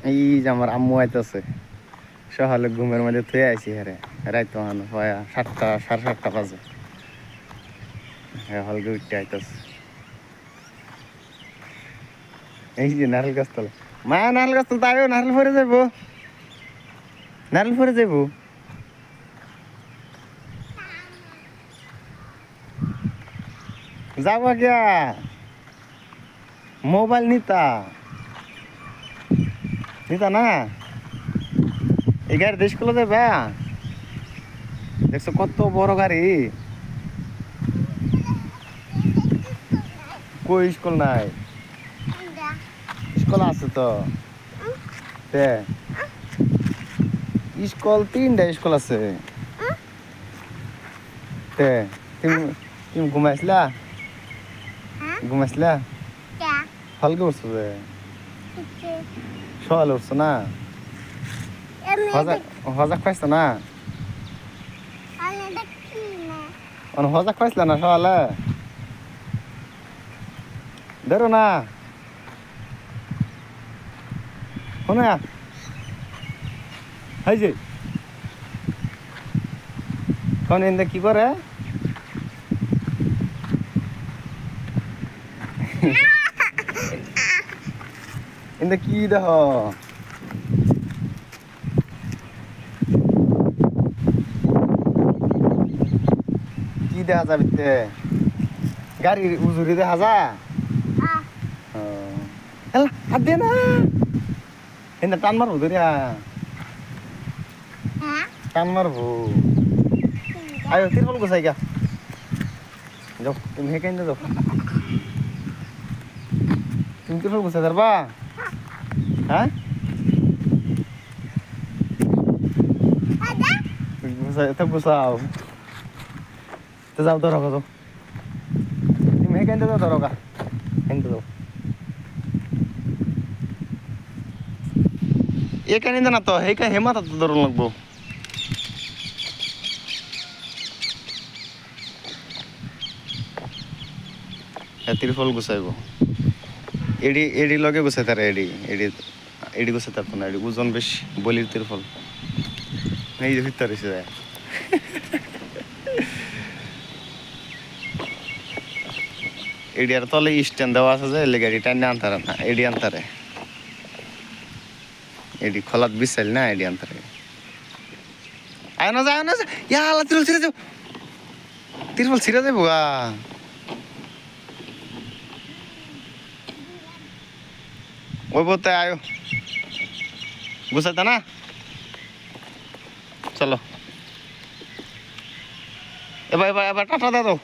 এই যে আমার আম্মু আইতাছে সকালে ঘুমের মধ্যে থুয়ে আইছি হ্যাঁ রাইত মান হয় 7টা 7:30 বাজে হ্যাঁ হলকে উঠতে আইতাছে এই যে নারকেল গাছ তলা মা নারকেল গাছ তলা তাইও নারকেল ফরে যাবো নারকেল ফরে যাবো যাবো গিয়া মোবাইল নিতা নিতা না এই গাড়ি দেশ গুলো যাবে দেখছো কত বড় গাড়ি কই স্কুল নাই স্কুল আছে তো তে স্কুল 3টা স্কুল আছে তে তুমি তুমি ঘুমাইছিলা ঘুমাইছিলা হলকে উঠছো যে সকালে উঠছো না হজাক খাইছো না হজাক খাইছিল না সকালে ধরো না শোনা হয় যে কোন এনে কি করে এনে কি দেখ কি দেখা যাবে গাড়ির উজুরি দেখা যা হাত দে না এনে টান মারবো ধরিয়া টান মারবো আয় তিরপল গোছাই গা যাও তুমি হেঁকে যাও তুমি তিরপল গোছাই পারবা হ্যাঁ গোছাই তো গোছাও তো যাও ধরো যাও তুমি হেঁকে যাও ধরো গা হেঁকে যাও এখানে না তো হেকা হেমাতা তো ধরুন লাগবো তিরফল গুছাইব এডি এডি লগে গুছাই তারা এডি এডি এডি গুছাই তারতো না এডি ওজন বেশি বলির তিরফল এই যে ভিতরে এসে যায় এডি আর তলে স্ট্যান্ড দেওয়া আছে যে এলে গাড়ি টাইনে আনতারে না এডি আনতারে এডি খোলাত বিছাইল না এডি আনতারে আয় না যায় না ইয়ালা তিরফল ছিড়ে যাও তিরফল ছিড়ে যাবো ওই বলতে আয়ো গুছাইতে না চলো এবার এবার এবার টাটা দে দাও